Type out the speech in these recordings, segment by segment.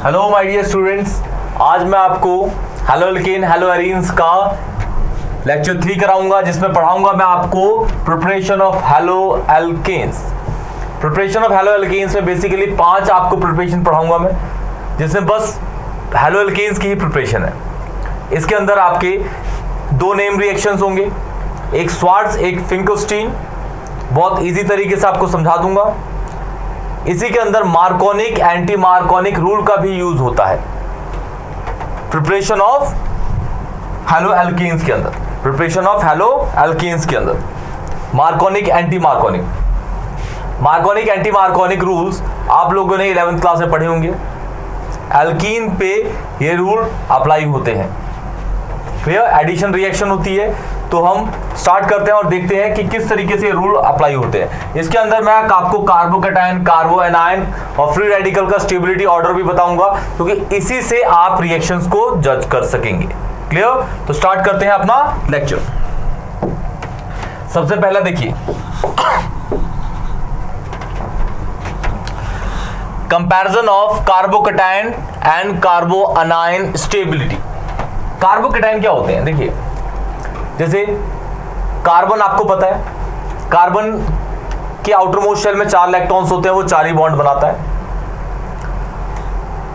Hello my dear students, आज मैं आपको हेलो एल्केन हेलो एरीन्स का लेक्चर 3 कराऊंगा, जिसमें पढ़ाऊंगा मैं आपको preparation of halo alkanes. Preparation of halo alkanes में बेसिकली 5 आपको प्रिपरेशन पढ़ाऊंगा मैं, जिसमें बस हेलो एल्केन्स की ही प्रिपरेशन है। इसके अंदर आपके 2 नेम रिएक्शंस होंगे, एक स्वार्ट्ज एक फिंकलस्टीन। बहुत इजी तरीके से आपको समझा दूंगा। इसी के अंदर मार्कोनिक एंटी मार्कोनिक रूल का भी यूज होता है प्रिपरेशन ऑफ हेलो एल्केन्स के अंदर। प्रिपरेशन ऑफ हेलो एल्केन्स के अंदर मार्कोनिक एंटी मार्कोनिक रूल्स आप लोगों ने 11th क्लास में पढ़े होंगे। एल्कीन पे ये रूल अप्लाई होते हैं। फिर एडिशन रिएक्शन होती है, तो हम स्टार्ट करते हैं और देखते हैं कि किस तरीके से रूल अप्लाई होते हैं। इसके अंदर मैं आपको कार्बोकैटायन, कार्बो एनायन और फ्री रेडिकल का स्टेबिलिटी ऑर्डर भी बताऊंगा, क्योंकि इसी से आप रिएक्शंस को जज कर सकेंगे। क्लियर? तो स्टार्ट करते हैं अपना लेक्चर। सबसे पहला देखिए, comparison of carbocation and कार्बो anion stability. Carbocation क्या होते हैं? देखिए, जैसे कार्बन आपको पता है, कार्बन के आउटर मोस्ट शेल में 4 इलेक्ट्रॉन्स होते हैं, वो 4 ही बॉन्ड बनाता है।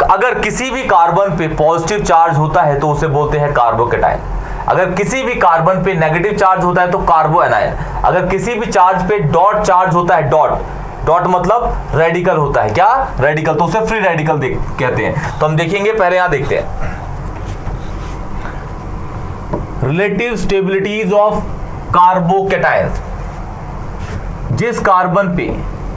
अगर किसी भी कार्बन पे पॉजिटिव चार्ज होता है तो उसे बोलते हैं कार्बोकैटायन। अगर किसी भी कार्बन पे नेगेटिव चार्ज होता है तो कार्बो एनायन। अगर किसी भी चार्ज पे डॉट चार्ज होता है, डॉट मतलब रेडिकल होता है, क्या? रेडिकल, तो उसे फ्री रेडिकल कहते हैं। तो हम देखेंगे, पहले यहां देखते हैं रिलेटिव स्टेबिलिटीज ऑफ कार्बोकैटायन। जिस कार्बन पे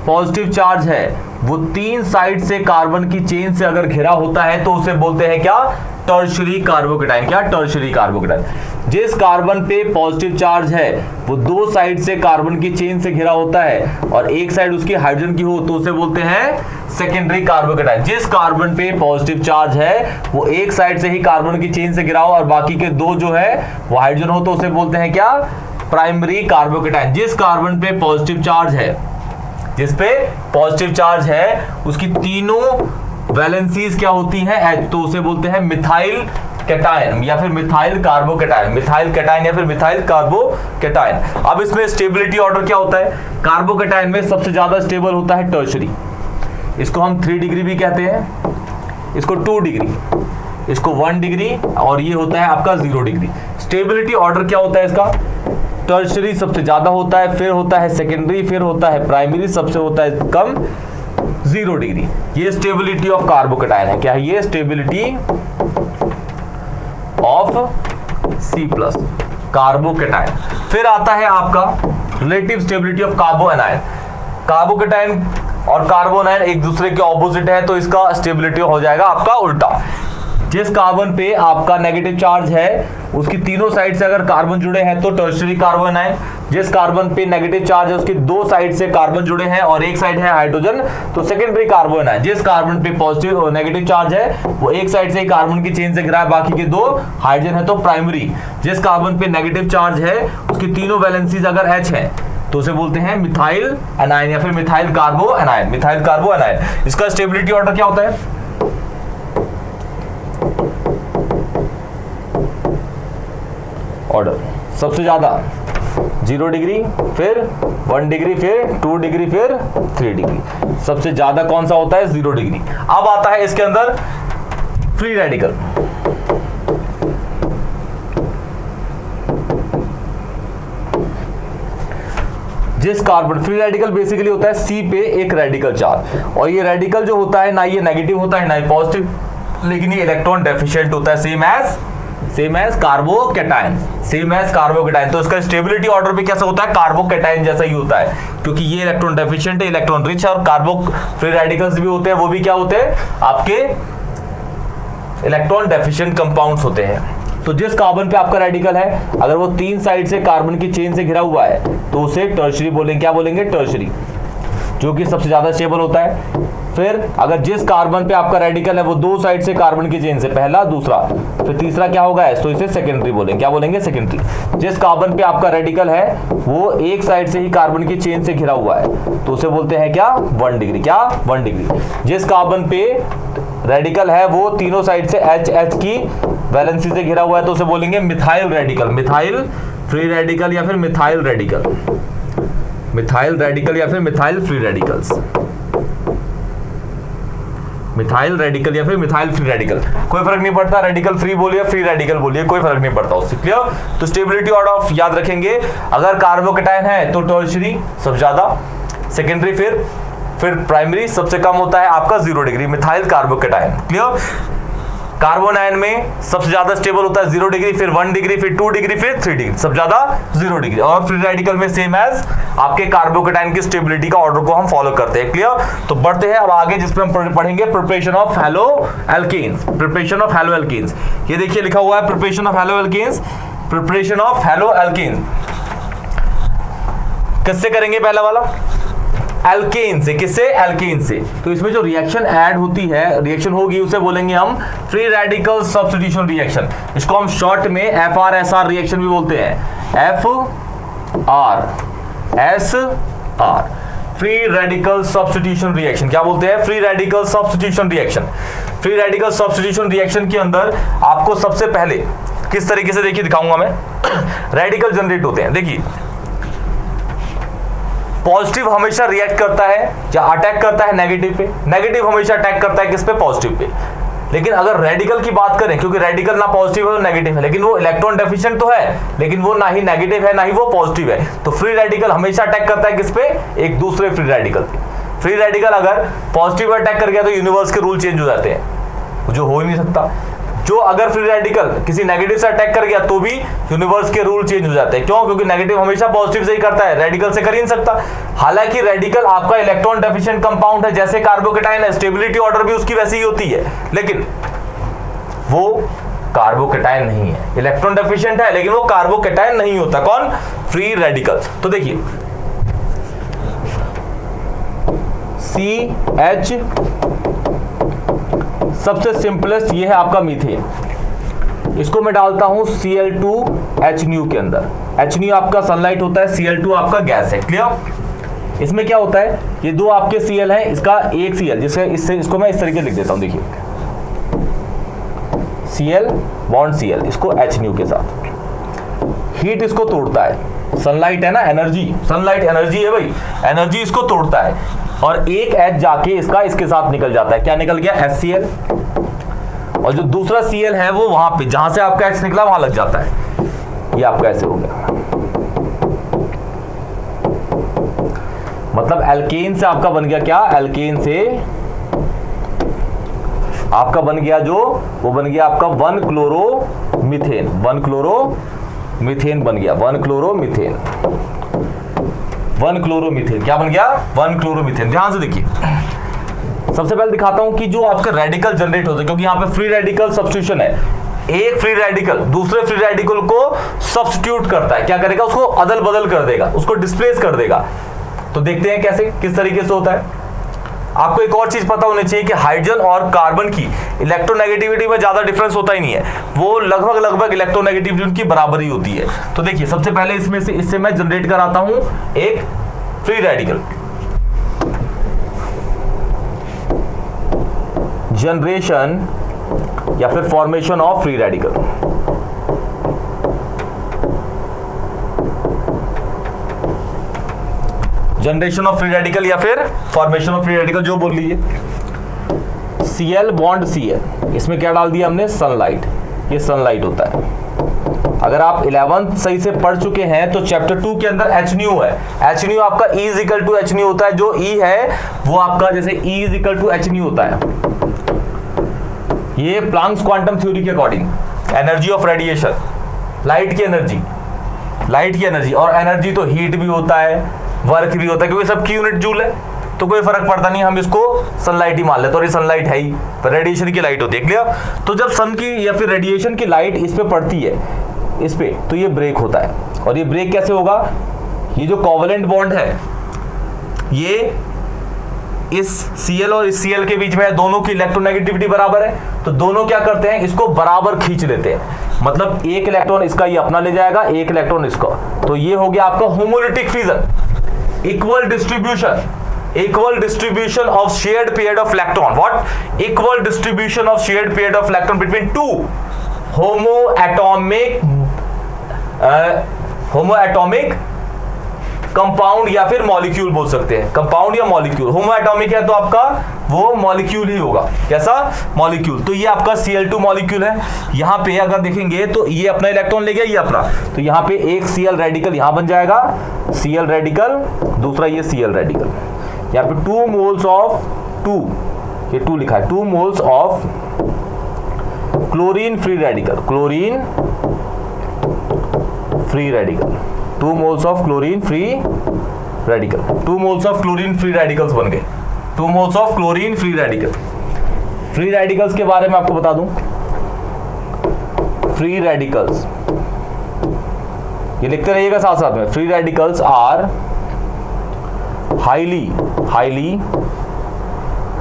पॉजिटिव चार्ज है वो 3 साइड से कार्बन की चेन से अगर घिरा होता है तो उसे बोलते हैं क्या? Tertiary carbocation. क्या? Tertiary carbocation. जिस कार्बन पे पॉजिटिव चार्ज है वो 2 साइड से कार्बन की चेन से घिरा होता है और एक साइड उसकी हाइड्रोजन की हो तो उसे बोलते हैं सेकेंडरी कार्बोकैटायन। जिस कार्बन पे पॉजिटिव चार्ज है वो एक साइड से ही कार्बन की चेन से घिरा हो और बाकी के 2 जो है वो हाइड्रोजन हो तो उसे बोलते हैं क्या? Primary carbocation. जिस कार्बन पे पॉजिटिव चार्ज है, जिस पे पॉजिटिव चार्ज है, उसकी तीनों वैलेंसीज क्या होती हैं? H, तो उसे बोलते हैं मिथाइल कैटायन या फिर मिथाइल कार्बोकैटायन। मिथाइल कैटायन या फिर मिथाइल कार्बोकैटायन। अब इसमें स्टेबिलिटी ऑर्डर क्या होता है? कार्बोकैटायन में सबसे ज्यादा स्टेबल होता है टर्शियरी। इसको हम 3 डिग्री भी कहते हैं, इसको 2 डिग्री, इसको 1 डिग्री, और ये होता है आपका 0 डिग्री। स्टेबिलिटी ऑर्डर क्या होता है इसका? टर्शियरी सबसे ज्यादा होता है, फिर होता है सेकेंडरी, फिर होता है प्राइमरी, सबसे होता है कम 0 डिग्री। ये स्टेबिलिटी ऑफ कार्बोकैटायन है। क्या है ये? Stability of C+ carbocation. फिर आता है आपका relative stability of कार्बो anion. Carbocation और कार्बो एनायन एक दूसरे के ऑपोजिट है, तो इसका स्टेबिलिटी हो जाएगा आपका उल्टा। जिस कार्बन पे आपका नेगेटिव चार्ज है उसकी तीनों साइड से अगर कार्बन जुड़े हैं तो टर्शियरी कार्बो एनायन। जिस कार्बन पे नेगेटिव चार्ज है उसकी 2 साइड से कार्बन जुड़े हैं और एक साइड है हाइड्रोजन तो सेकेंडरी कार्बो एनायन। जिस कार्बन पे पॉजिटिव नेगेटिव चार्ज है वो एक साइड से ही कार्बन की चेन से घिरा है, बाकी के 2 हाइड्रोजन है तो प्राइमरी। जिस कार्बन पे नेगेटिव चार्ज है उसकी तीनों वैलेंसीज अगर H है तो उसे बोलते हैं मिथाइल एनायन या फिर मिथाइल कार्बो एनायन। Methyl कार्बो anion. इसका स्टेबिलिटी ऑर्डर क्या होता है? ऑर्डर सबसे ज्यादा 0 डिग्री, फिर 1 डिग्री, फिर 2 डिग्री, फिर 3 डिग्री। सबसे ज्यादा कौन सा होता है? 0 डिग्री। अब आता है इसके अंदर फ्री रेडिकल। जिस कार्बन, फ्री रेडिकल बेसिकली होता है C पे एक रेडिकल चार्ज, और ये रेडिकल जो होता है ना ये नेगेटिव होता है ना ये पॉजिटिव, लेकिन ये इलेक्ट्रॉन डेफिशिएंट होता है, same as carbocation, same as carbocation. तो इसका स्टेबिलिटी ऑर्डर भी कैसा होता है? कार्बोकैटायन जैसा ही होता है, क्योंकि ये इलेक्ट्रॉन डेफिशिएंट है, इलेक्ट्रॉन रिच है, और कार्बो फ्री रेडिकल्स भी होते हैं, वो भी क्या होते हैं? आपके इलेक्ट्रॉन डेफिशिएंट कंपाउंड्स होते हैं। तो जिस कार्बन पे आपका रेडिकल है अगर वो 3 साइड से कार्बन की चेन से घिरा हुआ है तो उसे टर्शियरी बोलेंगे। क्या बोलेंगे? टर्शियरी, जो कि सबसे ज्यादा स्टेबल होता है। फिर अगर जिस कार्बन पे आपका रेडिकल है वो 2 साइड से कार्बन की चेन से, पहला दूसरा, फिर तीसरा क्या होगा? तो इसे सेकेंडरी बोलेंगे। क्या बोलेंगे? सेकेंडरी। जिस कार्बन पे आपका रेडिकल है वो एक साइड से ही कार्बन की चेन से घिरा हुआ है तो उसे बोलते हैं क्या? 1 डिग्री। क्या? 1 डिग्री। जिस कार्बन पे रेडिकल है वो तीनों साइड से H की वैलेंसी से घिरा हुआ है, तो उसे बोलेंगे methyl radical, methyl free radical या फिर मिथाइल रेडिकल, मिथाइल रेडिकल या फिर methyl free radicals, methyl radical या फिर मिथाइल फ्री रेडिकल, कोई फर्क नहीं पड़ता, रेडिकल फ्री बोलिए फ्री रेडिकल बोलिए, कोई फर्क नहीं पड़ता उससे। क्लियर? तो स्टेबिलिटी ऑर्डर ऑफ याद रखेंगे, अगर कार्बोकेटाइन है तो टर्शियरी सबसे ज्यादा, सेकेंडरी फिर प्राइमरी सबसे कम होता है आपका 0 degree, methyl carbocation. Clear? Carbon ion में सबसे ज्यादा स्टेबल होता है 0 डिग्री, फिर 1 डिग्री, फिर 2 डिग्री, फिर 3 डिग्री, सबसे ज्यादा 0 डिग्री। और फ्री रेडिकल में सेम एज आपके कार्बोकेटाइन की स्टेबिलिटी का ऑर्डर को हम फॉलो करते हैं। क्लियर? तो बढ़ते हैं अब आगे, जिसमें हम पढ़ेंगे preparation of halo alkanes, preparation of halo alkanes. ये देखिए लिखा हुआ है preparation of halo alkanes, preparation of halo alkanes किससे करेंगे? पहला वाला एल्केन से। किससे? एल्केन से। तो इसमें जो रिएक्शन ऐड होती है, रिएक्शन होगी, उसे बोलेंगे हम फ्री रेडिकल सब्स्टिट्यूशन रिएक्शन। इसको हम शॉर्ट में FR-SR रिएक्शन भी बोलते हैं, FR-SR, free radical substitution reaction. क्या बोलते हैं? Free radical substitution reaction. Free radical substitution reaction के अंदर आपको सबसे पहले किस तरीके से देखिए दिखाऊंगा मैं रेडिकल जनरेट होते हैं। देखिए पॉजिटिव हमेशा रिएक्ट करता है या अटैक करता है नेगेटिव पे, नेगेटिव हमेशा अटैक करता है किस पे? Positive pay. लेकिन अगर रेडिकल की बात करें, क्योंकि रेडिकल ना पॉजिटिव है ना नेगेटिव है, लेकिन वो इलेक्ट्रॉन डेफिशिएंट तो है, लेकिन वो ना ही नेगेटिव है ना ही वो पॉजिटिव है, तो फ्री रेडिकल हमेशा अटैक करता है किस पे? एक दूसरे फ्री रेडिकल पे। फ्री रेडिकल अगर पॉजिटिव अटैक कर गया तो यूनिवर्स के रूल चेंज हो जाते हैं, जो हो ही नहीं सकता। जो अगर फ्री रेडिकल किसी नेगेटिव से अटैक कर गया तो भी यूनिवर्स के रूल चेंज हो जाते हैं। क्यों? क्योंकि नेगेटिव हमेशा पॉजिटिव से ही करता है, रेडिकल से कर ही नहीं सकता। हालांकि रेडिकल आपका इलेक्ट्रॉन डेफिशिएंट कंपाउंड है, जैसे कार्बोकेटाइन है, स्टेबिलिटी ऑर्डर भी उसकी वैसी ही होती है, लेकिन वो कार्बोकेटाइन नहीं है। इलेक्ट्रॉन डेफिशिएंट है लेकिन वो कार्बोकेटाइन नहीं होता। कौन? Free radical. तो देखिए CH सबसे सिंपलेस्ट ये है आपका मीथेन, इसको मैं डालता हूं Cl2H के अंदर। H आपका सनलाइट होता है, Cl2 आपका गैस है। क्लियर? इसमें क्या होता है, ये दो आपके Cl हैं, इसका एक Cl, जिससे इससे इसको मैं इस तरीके लिख देता हूं। देखिए Cl बॉन्ड Cl, इसको H के साथ हीट इसको तोड़ता है, सनलाइट है ना, एनर्जी, सनलाइट एनर्जी है भाई, एनर्जी इसको तोड़ता है, और एक H जाके इसके साथ निकल जाता है। क्या निकल गया? HCl। और जो दूसरा Cl है वो वहां पे जहां से आपका H निकला वहां लग जाता है। ये आपका ऐसे हो गया, मतलब एल्केन से आपका बन गया क्या? एल्केन से आपका बन गया जो, वो बन गया आपका 1-क्लोरोमीथेन, 1-क्लोरोमीथेन बन गया, 1-क्लोरोमीथेन, 1-क्लोरोमीथेन। क्या बन गया? 1-क्लोरोमीथेन। ध्यान से देखिए, सबसे पहले दिखाता हूं कि जो आपका रेडिकल जनरेट होता है, क्योंकि यहां पे फ्री रेडिकल सब्स्टिट्यूशन है, एक फ्री रेडिकल दूसरे फ्री रेडिकल को सब्स्टिट्यूट करता है। क्या करेगा? उसको अदल बदल कर देगा, उसको डिस्प्लेस कर देगा। तो देखते हैं कैसे, किस तरीके से होता है। आपको एक और चीज पता होनी चाहिए कि हाइड्रोजन और कार्बन की इलेक्ट्रोनेगेटिविटी में ज्यादा डिफरेंस होता ही नहीं है, वो लगभग इलेक्ट्रोनेगेटिविटी उनकी बराबर ही होती है। तो देखिए सबसे पहले इसमें से इससे मैं जनरेट कराता हूं एक फ्री रेडिकल, जनरेशन या फिर formation of free radical. Generation of free radical या फिर फॉर्मेशन ऑफ फ्री रेडिकल, जो बोल लीजिए। Cl बॉन्ड Cl, इसमें क्या डाल दिया हमने? सनलाइट। ये सनलाइट होता है। अगर आप 11th सही से पढ़ चुके हैं तो चैप्टर 2 के अंदर HNO है। HNO आपका E = HNO होता है। जो E है वो आपका जैसे E = HNO होता है। ये प्लैंक्स क्वांटम थ्योरी के according energy of radiation, light की एनर्जी, लाइट की एनर्जी, और एनर्जी तो हीट भी होता है, वर्क भी होता है, क्योंकि सबकी यूनिट जूल है, तो कोई फर्क पड़ता नहीं, हम इसको सनलाइट ही मान लेते, और ये सनलाइट है ही, पर रेडिएशन की लाइट होती है। क्लियर? तो जब सन की या फिर रेडिएशन की लाइट इस पे पड़ती है, इस पे, तो ये ब्रेक होता है। और ये ब्रेक कैसे होगा? ये जो कोवेलेंट बॉन्ड है, ये इस Cl और इस Cl के बीच में है, दोनों की इलेक्ट्रोनेगेटिविटी बराबर है, तो दोनों क्या करते हैं? इसको बराबर खींच लेते हैं। मतलब एक इलेक्ट्रॉन इसका ये अपना ले जाएगा, एक इलेक्ट्रॉन इसका, तो ये हो गया आपका homolytic fission, equal distribution. equal distribution of shared paired of electron. What? Equal distribution of shared paired of electron between two homoatomic compound या फिर मॉलिक्यूल बोल सकते हैं, कंपाउंड या मॉलिक्यूल। होमोएटॉमिक है तो आपका वो मॉलिक्यूल ही होगा, कैसा? मॉलिक्यूल। तो ये आपका Cl2 मॉलिक्यूल है। यहाँ पे अगर देखेंगे तो ये अपना इलेक्ट्रॉन ले गया, ये अपना, तो यहाँ पे एक Cl रेडिकल यहाँ बन जाएगा, Cl रेडिकल, दूसरा ये Cl रेडिकल। यहाँ पे 2 मोल्स ऑफ 2, ये 2 लिखा है, 2 moles of chlorine free radical, chlorine free radical, 2 moles of chlorine free radical, 2 moles of chlorine free radicals बन गए, 2 moles of chlorine free radical. Free radicals के बारे में आपको बता दूं, फ्री रेडिकल्स ये लिखते रहिएगा साथ साथ में। Free radicals are highly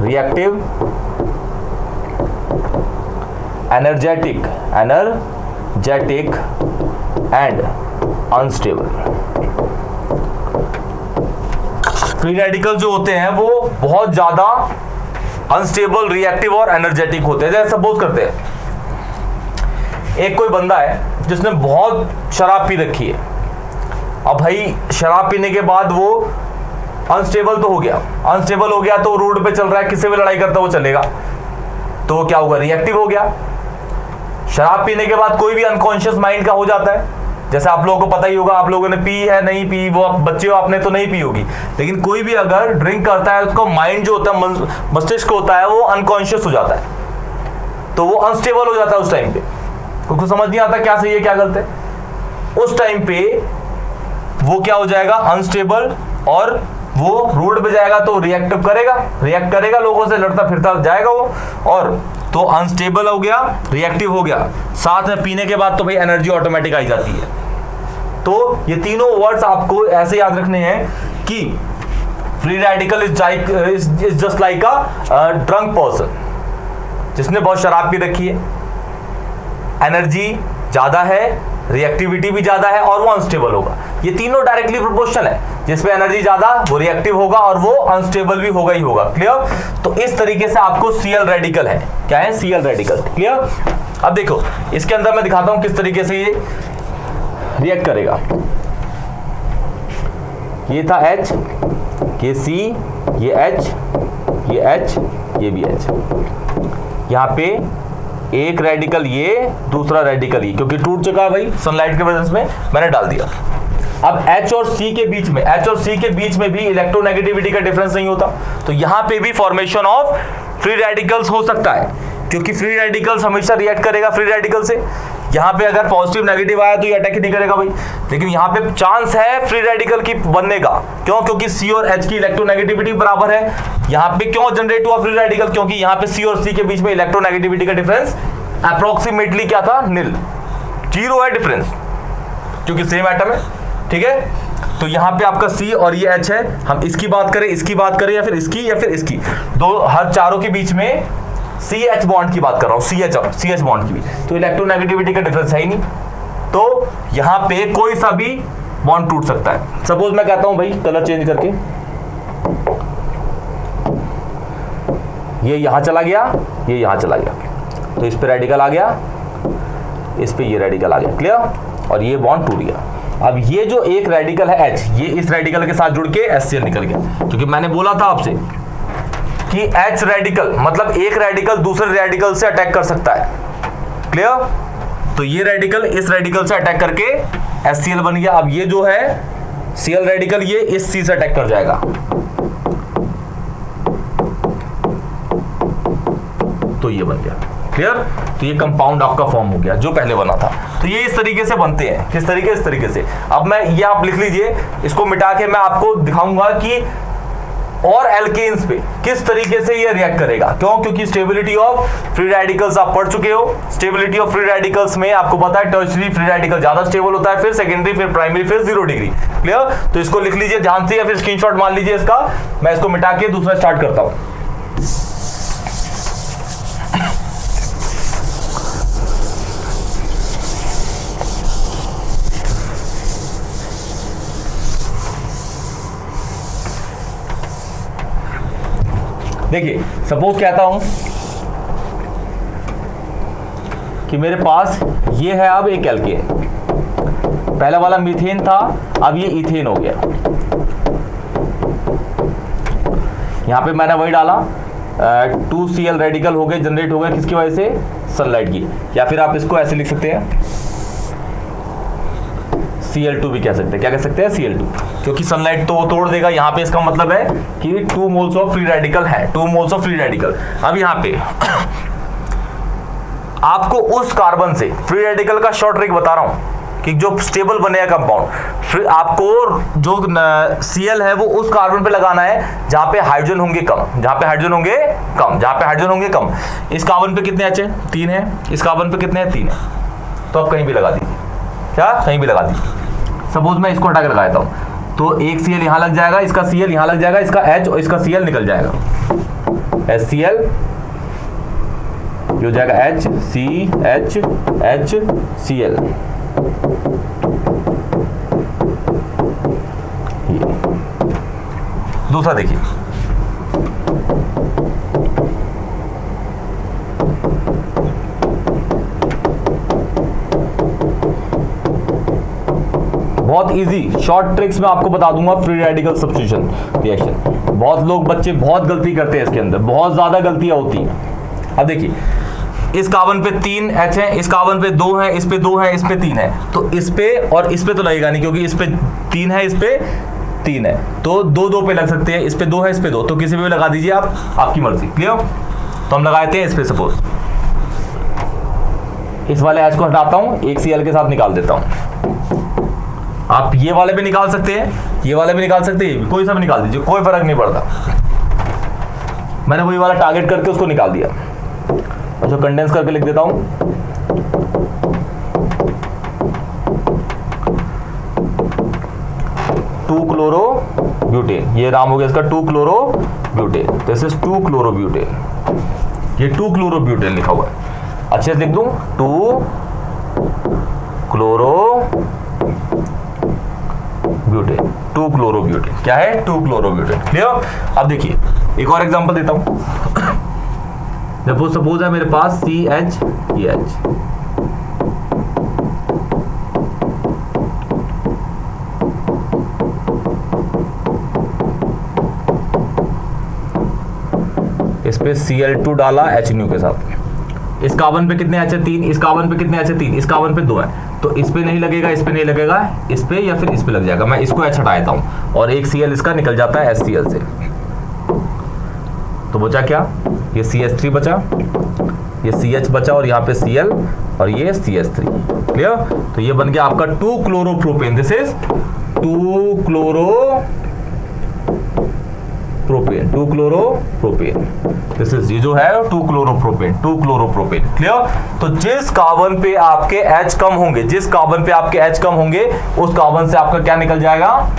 reactive, energetic and unstable. Free radical जो होते हैं वो बहुत ज्यादा अनस्टेबल, रिएक्टिव और एनर्जेटिक होते हैं। जैसे सपोज करते हैं एक कोई बंदा है जिसने बहुत शराब पी रखी है। अब भाई शराब पीने के बाद वो अनस्टेबल तो हो गया, अनस्टेबल हो गया तो रोड पे चल रहा है, किसी भी लड़ाई करता वो चलेगा, तो वो क्या होगा? रिएक्टिव हो गया। शराब पीने के बाद कोई भी अनकॉन्शियस माइंड का हो जाता है, जैसे आप लोगों को पता ही होगा, आप लोगों ने पी है नहीं पी, वो बच्चे हो आपने तो नहीं पी होगी, लेकिन कोई भी अगर ड्रिंक करता है उसका माइंड जो होता है, मस्तिष्क होता है, वो अनकॉन्शियस हो जाता है, तो वो अनस्टेबल हो जाता है। उस टाइम पे उसको समझ नहीं आता क्या सही है क्या गलत है। उस टाइम पे वो क्या हो जाएगा? अनस्टेबल, और वो रोड पे जाएगा तो रिएक्ट करेगा, लोगों से लड़ता फिरता जाएगा वो, और तो अनस्टेबल हो गया, रिएक्टिव हो गया, साथ में पीने के बाद तो भाई एनर्जी ऑटोमेटिक आई जाती है। तो ये तीनों वर्ड्स आपको ऐसे याद रखने हैं कि free radical is just like a drunk person, जिसने बहुत शराब पी रखी है, एनर्जी ज्यादा है, रिएक्टिविटी भी ज्यादा है, और वो अनस्टेबल होगा। ये तीनों डायरेक्टली प्रोपोर्शनल है, जिसपे एनर्जी ज्यादा वो रिएक्टिव होगा और वो अनस्टेबल भी होगा ही होगा। क्लियर? तो इस तरीके से आपको Cl रेडिकल है, क्या है? Cl radical. क्लियर? अब देखो इसके अंदर मैं दिखाता हूं किस तरीके से ये रिएक्ट करेगा। ये था H, ये C, ये H, ये H, ये भी H। यहां पे एक रेडिकल ये, दूसरा रेडिकल ये, क्योंकि टूट चुका है भाई सनलाइट के वजह से मैंने डाल दिया। अब H और C के बीच में भी इलेक्ट्रोनेगेटिविटी का डिफरेंस नहीं होता, तो यहां पे भी फॉर्मेशन ऑफ फ्री रेडिकल्स हो सकता है, क्योंकि फ्री रेडिकल्स हमेशा रिएक्ट करेगा फ्री रेडिकल से। यहां पे अगर पॉजिटिव नेगेटिव आया तो ये अटैक ही नहीं करेगा भाई, लेकिन यहां पे चांस है फ्री रेडिकल की बनने का। क्यों? क्योंकि C और H की इलेक्ट्रोनेगेटिविटी बराबर है। यहां पे क्यों जनरेट हुआ फ्री रेडिकल? क्योंकि यहां पे C और C के बीच में इलेक्ट्रोनेगेटिविटी का डिफरेंस अप्रोक्सीमेटली क्या था? निल, 0 है डिफरेंस, क्योंकि सेम एटम है। ठीक है, तो यहां पे आपका C और ये H है। हम इसकी बात करें या फिर इसकी, दो हर चारों के बीच में CH बॉन्ड की बात कर रहा हूं, CH बॉन्ड की भी, तो इलेक्ट्रोनेगेटिविटी का डिफरेंस है ही नहीं, तो यहां पे कोई सा भी बॉन्ड टूट सकता है। सपोज मैं कहता हूं भाई कलर चेंज करके, ये यहां चला गया, ये यहां चला गया, तो इस पे रेडिकल आ गया, इस पे ये रेडिकल आ गया। क्लियर? और ये बॉन्ड टूट गया। अब ये जो एक रेडिकल है H, ये इस रेडिकल के साथ जुड़ के HCl निकल गया, क्योंकि मैंने बोला था आपसे कि H रेडिकल मतलब एक रेडिकल दूसरे रेडिकल से अटैक कर सकता है। क्लियर? तो ये रेडिकल इस रेडिकल से अटैक करके HCl बन गया। अब ये जो है Cl रेडिकल ये इस C से अटैक कर जाएगा, तो ये बन गया। क्लियर? तो ये कंपाउंड आपका फॉर्म हो गया जो पहले बना था। तो ये इस तरीके से बनते हैं। किस तरीके? इस तरीके से। अब मैं ये आप लिख लीजिए, इसको मिटा के मैं आपको दिखाऊंगा कि और एल्केन्स पे किस तरीके से ये रिएक्ट करेगा। क्यों? क्योंकि स्टेबिलिटी ऑफ फ्री रेडिकल्स आप पढ़ चुके हो। स्टेबिलिटी ऑफ फ्री रेडिकल्स में आपको पता है टर्शियरी फ्री रेडिकल ज्यादा स्टेबल होता है, फिर सेकेंडरी, फिर प्राइमरी, फिर 0 डिग्री। क्लियर? तो इसको लिख लीजिए ध्यान से या फिर स्क्रीनशॉट मान लीजिए इसका। मैं इसको मिटा के दूसरा स्टार्ट करता हूं। देखिए सपोज कहता हूं कि मेरे पास ये है अब एक एल्केन, पहला वाला मीथेन था, अब ये इथेन हो गया। यहां पे मैंने वही डाला, 2Cl रेडिकल हो गए, जनरेट हो गए, किसकी वजह से? सनलाइट की। या फिर आप इसको ऐसे लिख सकते हैं, Cl2 भी कह सकते हैं। क्या कह सकते हैं? Cl2, क्योंकि सनलाइट तो वो तोड़ देगा। यहां पे इसका मतलब है कि 2 मोल्स ऑफ फ्री रेडिकल है, 2 मोल्स ऑफ फ्री रेडिकल। अब यहां पे आपको उस कार्बन से फ्री रेडिकल का शॉर्ट ट्रिक बता रहा हूं कि जो स्टेबल बनेगा कंपाउंड, फिर आपको जो Cl है वो उस कार्बन पे लगाना है जहां पे हाइड्रोजन होंगे कम, जहां पे हाइड्रोजन होंगे कम, जहां पे हाइड्रोजन होंगे कम। इस कार्बन पे कितने H है? 3 है। इस कार्बन पे कितने हैं? 3 है। तो आप कहीं भी लगा दीजिए, क्या? कहीं भी लगा दीजिए। सपोज मैं इसको हटा के लगा देता हूं, तो एक Cl यहां लग जाएगा, इसका Cl यहां लग जाएगा, इसका H और इसका Cl निकल जाएगा, HCl जो जाएगा HCl। दूसरा देखिए, बहुत इजी शॉर्ट ट्रिक्स में आपको बता दूंगा फ्री रेडिकल सब्स्टिट्यूशन रिएक्शन। बहुत लोग बच्चे बहुत गलती करते हैं इसके अंदर, बहुत ज्यादा गलतियां होती हैं। अब देखिए इस कार्बन पे 3 H है, इस कार्बन पे 2 है, इस पे 2 है, इस पे 3 है, तो इस पे और इस पे तो लगेगा नहीं, क्योंकि इस पे 3 है, इस पे 3 है, तो 2 पे लग सकते हैं। इस पे 2 है, इस पे 2, तो किसी पे भी लगा दीजिए आप, आपकी मर्जी। क्लियर? तो हम लगाते हैं इस पे। सपोज इस वाले H को हटाता हूं, एक Cl के साथ निकाल देता हूं। आप ये वाले भी निकाल सकते हैं, ये वाले भी निकाल सकते हैं, कोई सा भी निकाल दीजिए, कोई फर्क नहीं पड़ता। मैंने वही वाला टारगेट करके उसको निकाल दिया। अच्छा, कंडेंस करके लिख देता हूं, टू क्लोरो ब्यूटेन, ये नाम हो गया इसका 2 chloro butane. This is 2 chloro butane, ये 2 क्लोरो ब्यूटेन लिखा हुआ है। अच्छे से लिख दूं, 2 क्लोरो ब्यूटेन, 2 क्लोरो ब्यूटेन। क्या है? 2 क्लोरो ब्यूटेन। क्लियर? अब देखिए एक और एग्जांपल देता हूं। सपोज है मेरे पास CH, इस पे Cl2 डाला HNO के साथ। इस कार्बन पे कितने H है? 3। इस कार्बन पे कितने H है? 3। इस कार्बन पे 2 है, तो इस पे नहीं लगेगा, इस पे नहीं लगेगा, इस पे या फिर इस पे लग जाएगा। मैं इसको H हटा देता हूं और एक Cl इसका निकल जाता है HCl से। तो बचा क्या? ये CH3 बचा, ये CH बचा और यहाँ पे Cl और ये CH3। क्लियर? तो ये बन गया आपका 2 chloropropane. This is 2 chloropropane, 2 chloropropane. This is, ये जो है 2 क्लोरोप्रोपेन, 2 क्लोरोप्रोपेन। क्लियर? तो जिस कार्बन पे आपके H कम होंगे, जिस कार्बन पे आपके H कम होंगे, उस कार्बन से आपका क्या निकल जाएगा?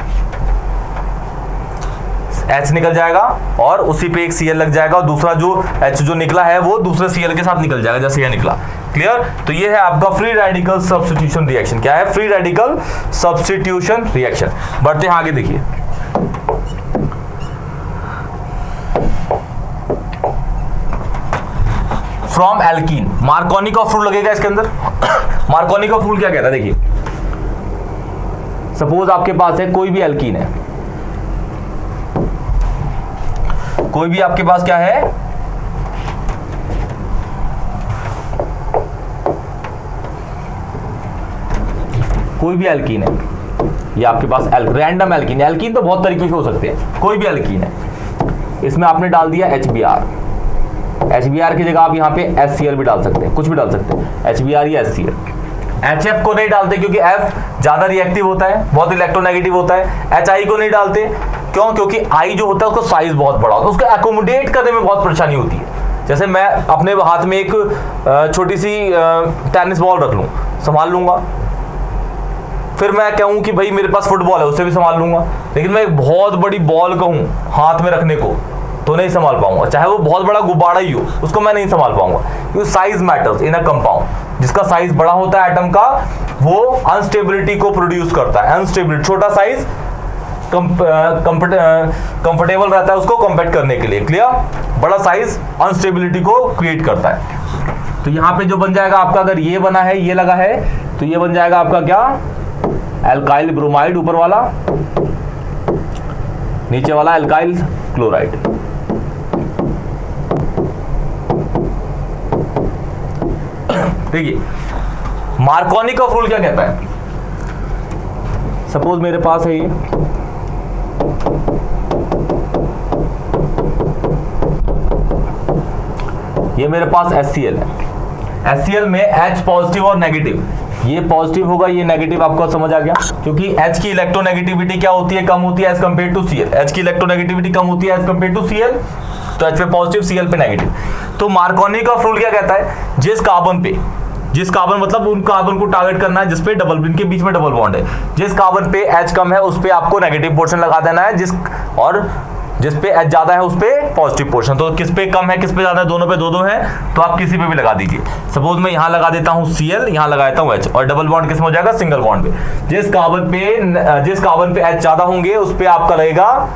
H निकल जाएगा और उसी पे एक Cl लग जाएगा और दूसरा जो H जो निकला है वो दूसरे Cl के साथ निकल जाएगा, जैसे ये निकला। क्लियर? तो ये है आपका फ्री रेडिकल सब्स्टिट्यूशन रिएक्शन। क्या है? Free radical substitution reaction. बढ़ते हैं आगे, देखिए फ्रॉम एल्कीन, मार्कोनी का फ्रूल लगेगा इसके अंदर। मार्कोनी का फ्रूल क्या कहता है? देखिए सपोज आपके पास है कोई भी एल्कीन है, कोई भी आपके पास क्या है? कोई भी एल्कीन है, ये आपके पास रैंडम एल्कीन। एल्कीन तो बहुत तरीके के हो सकते हैं, कोई भी एल्कीन है, इसमें आपने डाल दिया HBr। HBr की जगह आप यहाँ पे HCl भी डाल सकते हैं, कुछ भी डाल सकते हैं, HBr या HCl। HF को नहीं डालते क्योंकि F ज्यादा रिएक्टिव होता है, बहुत इलेक्ट्रोनेगेटिव होता है। HI को नहीं डालते, क्यों? क्योंकि I जो होता है उसका साइज बहुत बड़ा होता है, उसको एकोमोडेट करने में बहुत परेशानी होती है। जैसे मैं अपने हाथ में एक छोटी सी टेनिस बॉल रख लूं, संभाल लूंगा, फिर मैं कहूं कि भाई मेरे पास फुटबॉल है, उससे भी संभाल लूंगा, लेकिन मैं एक बहुत बड़ी बॉल कहूं हाथ में रखने को तो नहीं संभाल पाऊंगा, चाहे वो बहुत बड़ा गुब्बारा ही हो, उसको मैं नहीं संभाल पाऊंगा, क्योंकि size matters in a compound. जिसका साइज बड़ा होता है एटम का, वो अनस्टेबिलिटी को प्रोड्यूस करता है। अनस्टेबिलिटी, छोटा साइज कंफर्टेबल रहता है उसको कॉम्पैक्ट करने के लिए। क्लियर? बड़ा साइज अनस्टेबिलिटी को क्रिएट करता है। तो यहां पे जो बन जाएगा आपका, अगर ये बना है, ये लगा है, तो ये बन जाएगा आपका क्या, एल्काइल ब्रोमाइड ऊपर वाला, नीचे वाला एल्काइल क्लोराइड। देखिए मार्कोनी का रूल क्या कहता है, सपोज मेरे पास है ये मेरे पास HCl है। HCl में H पॉजिटिव और नेगेटिव, ये पॉजिटिव होगा, ये नेगेटिव। आपको समझ आ गया? क्योंकि H की इलेक्ट्रोनेगेटिविटी क्या होती है, कम होती है as compare to Cl। H की इलेक्ट्रोनेगेटिविटी कम होती है एज कंपेयर टू Cl, तो H पे पॉजिटिव, Cl पे नेगेटिव। तो मार्कोनी का रूल क्या कहता है, जिस कार्बन मतलब उन कार्बन को टारगेट करना है जिसपे इनके बीच में डबल बॉन्ड है। जिस कार्बन पे H कम है उस पे आपको नेगेटिव पोर्शन लगा देना है, जिस पे H ज्यादा है उस पे पॉजिटिव पोर्शन। तो किस पे कम है किस पे ज्यादा है, दोनों पे दो है, तो आप किसी पे भी लगा दीजिए। सपोज मैं यहां लगा देता हूं Cl, यहां लगा देता हूं H, और डबल बॉन्ड किस में हो जाएगा, सिंगल बॉन्ड पे। जिस कार्बन पे H ज्यादा होंगे उस पे आपका रहेगा